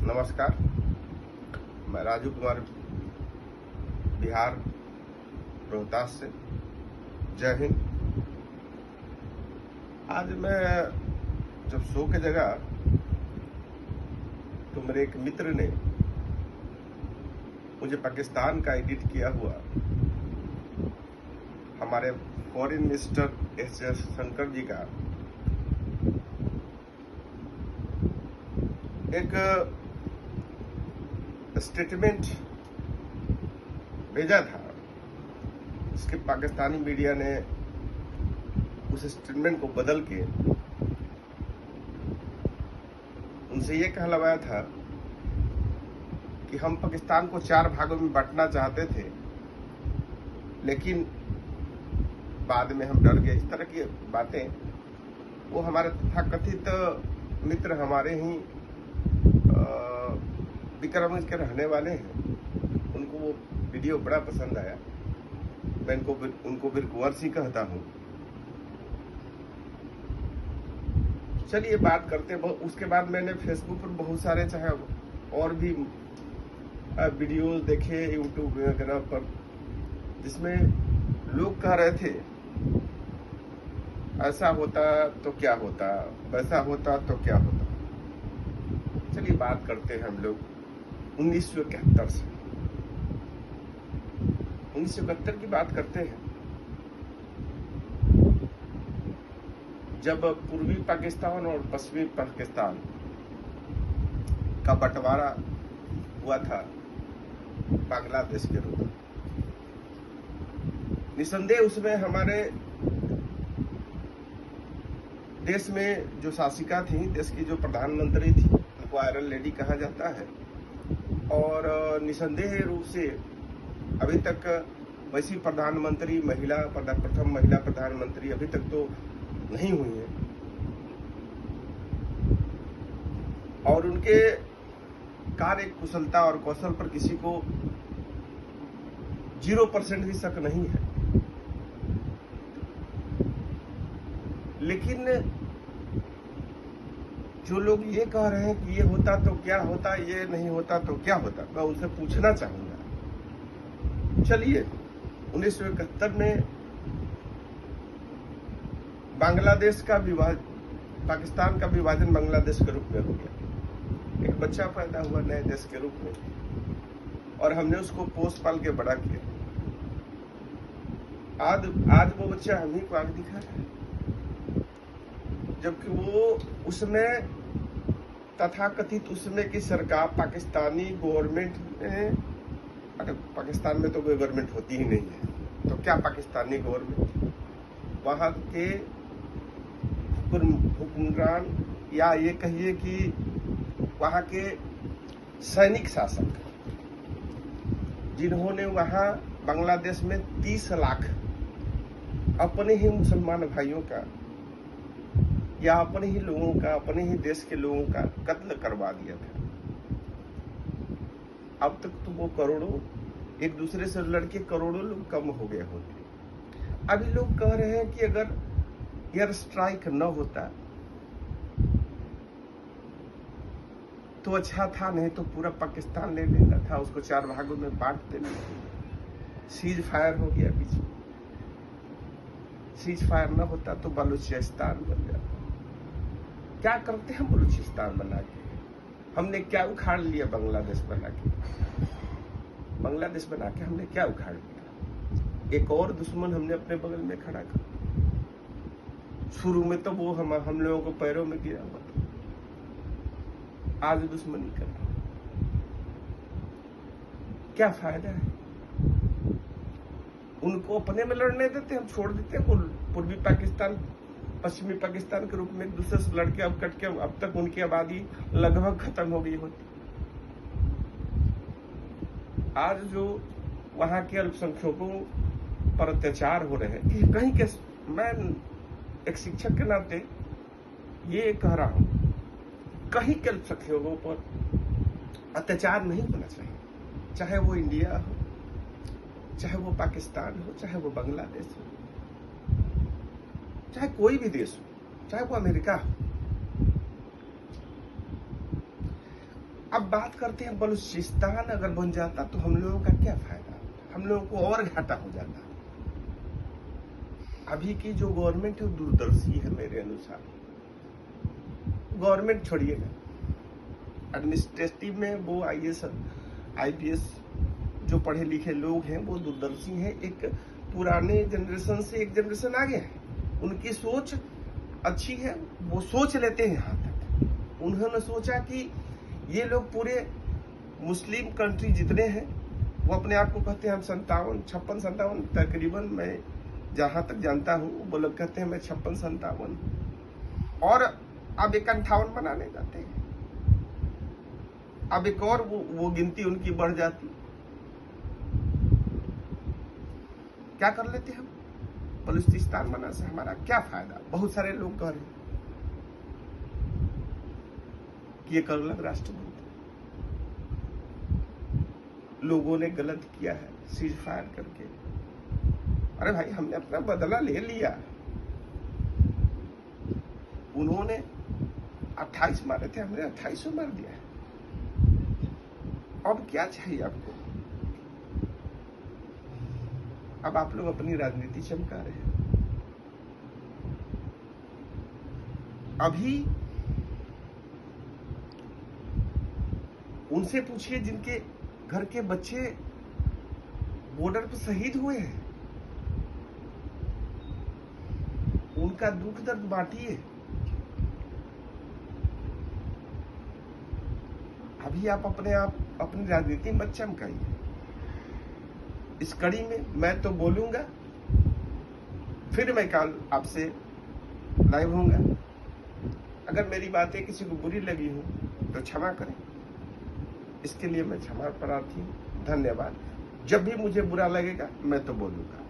नमस्कार। मैं राजू कुमार, बिहार, रोहतास से। जय हिंद। आज मैं जब सो के जगा तो मेरे एक मित्र ने मुझे पाकिस्तान का एडिट किया हुआ हमारे फॉरेन मिनिस्टर एस जयशंकर जी का एक स्टेटमेंट भेजा था। इसके पाकिस्तानी मीडिया ने उस स्टेटमेंट को बदल के उनसे ये कहलवाया था कि हम पाकिस्तान को 4 भागों में बांटना चाहते थे, लेकिन बाद में हम डर गए। इस तरह की बातें वो हमारे तथाकथित मित्र, हमारे ही विक्रमगंज के रहने वाले हैं। उनको वो वीडियो बड़ा पसंद आया। मैं उनको बिरकुंवर कहता हूँ। चलिए बात करते हैं। उसके बाद मैंने फेसबुक पर बहुत सारे चाहे और भी वीडियोस देखे यूट्यूब वगैरह पर, जिसमें लोग कह रहे थे ऐसा होता तो क्या होता, वैसा होता तो क्या होता। चलिए बात करते हैं हम लोग 1971 से। 1971 की बात करते हैं, जब पूर्वी पाकिस्तान और पश्चिमी पाकिस्तान का बंटवारा हुआ था बांग्लादेश के रूप में। निसंदेह उसमें हमारे देश में जो शासिका थी, देश की जो प्रधानमंत्री थी, उनको आयरन लेडी कहा जाता है। और निसंदेह रूप से अभी तक वैसी प्रधानमंत्री प्रथम महिला प्रधानमंत्री अभी तक तो नहीं हुई है। और उनके कार्य कुशलता और कौशल पर किसी को 0% भी शक नहीं है। लेकिन जो लोग ये कह रहे हैं कि ये होता तो क्या होता, ये नहीं होता तो क्या होता, मैं उनसे पूछना चाहूंगा। चलिए 1971 में बांग्लादेश का पाकिस्तान का विभाजन बांग्लादेश के रूप में हो गया। एक बच्चा पैदा हुआ नए देश के रूप में, और हमने उसको पोस पाल के बड़ा किया। आज वो बच्चा हम ही को आग दिखा रहा है, जबकि वो उसमें तथाकथित उसमें की सरकार पाकिस्तानी गवर्नमेंट ने, अगर पाकिस्तान में तो कोई गवर्नमेंट होती ही नहीं है, तो क्या पाकिस्तानी गवर्नमेंट, वहां के हुक्मरान, या ये कहिए कि वहां के सैनिक शासक, जिन्होंने वहां बांग्लादेश में 30 लाख अपने ही मुसलमान भाइयों का या अपने ही लोगों का, अपने ही देश के लोगों का कत्ल करवा दिया था। अब तक तो वो करोड़ों, एक दूसरे से लड़के करोड़ों लोग कम हो गए होंगे। अभी लोग कह रहे हैं कि अगर एयर स्ट्राइक न होता तो अच्छा था, नहीं तो पूरा पाकिस्तान ले लेना था, उसको 4 भागों में बांट देना। सीज फायर हो गया बीच में। सीज फायर न होता तो बलूचिस्तान बन जाता। क्या करते हैं बलूचिस्तान बना के? हमने क्या उखाड़ लिया बांग्लादेश बना के? बांग्लादेश बना के हमने क्या उखाड़ लिया? एक और दुश्मन हमने अपने बगल में खड़ा कर। शुरू में तो वो हम लोगों को पैरों में गिरा हुआ था, आज दुश्मनी कर रहा। क्या फायदा है? उनको अपने में लड़ने देते, हम छोड़ देते हैं। पूर्वी पाकिस्तान पश्चिमी पाकिस्तान के रूप में एक दूसरे से लड़के अब कट के अब तक उनकी आबादी लगभग खत्म हो गई होती। आज जो वहां के अल्पसंख्यकों पर अत्याचार हो रहे हैं, कहीं के, मैं एक शिक्षक के नाते ये कह रहा हूं, कहीं के अल्पसंख्यकों पर अत्याचार नहीं होना चाहिए। चाहे वो इंडिया हो, चाहे वो पाकिस्तान हो, चाहे वो बांग्लादेश हो, चाहे कोई भी देश हो, चाहे वो अमेरिका हो। अब बात करते हैं बलूचिस्तान अगर बन जाता तो हम लोगों का क्या फायदा, हम लोगों को और घाटा हो जाता। अभी की जो गवर्नमेंट है वो दूरदर्शी है मेरे अनुसार। गवर्नमेंट छोड़िएगा, एडमिनिस्ट्रेटिव में वो IAS जो पढ़े लिखे लोग हैं वो दूरदर्शी हैं। एक पुराने जनरेशन से एक जनरेशन आगे है, उनकी सोच अच्छी है, वो सोच लेते हैं यहाँ तक। उन्होंने सोचा कि ये लोग पूरे मुस्लिम कंट्री जितने हैं वो अपने आप को कहते हैं हम 56-57 तकरीबन, मैं जहां तक जानता हूँ वो लोग कहते हैं मैं 56-57, और अब 51 बनाने जाते हैं। अब एक और वो गिनती उनकी बढ़ जाती। क्या कर लेते हम, बलूचिस्तान बना से हमारा क्या फायदा। बहुत सारे लोग कह रहे हैं कि एक अलग राष्ट्र बनता। लोगों ने गलत किया है सीज फायर करके। अरे भाई, हमने अपना बदला ले लिया। उन्होंने 28 मारे थे, हमने 28 मार दिया है। अब क्या चाहिए आपको। अब आप लोग अपनी राजनीति चमका रहे हैं। अभी उनसे पूछिए जिनके घर के बच्चे बॉर्डर पर शहीद हुए हैं, उनका दुख दर्द बांटिए। अभी आप अपनी राजनीति मत चमकाइए। इस कड़ी में मैं तो बोलूंगा, फिर मैं कल आपसे लाइव होऊंगा। अगर मेरी बातें किसी को बुरी लगी हो तो क्षमा करें, इसके लिए मैं क्षमा प्रार्थी हूं। धन्यवाद। जब भी मुझे बुरा लगेगा मैं तो बोलूंगा।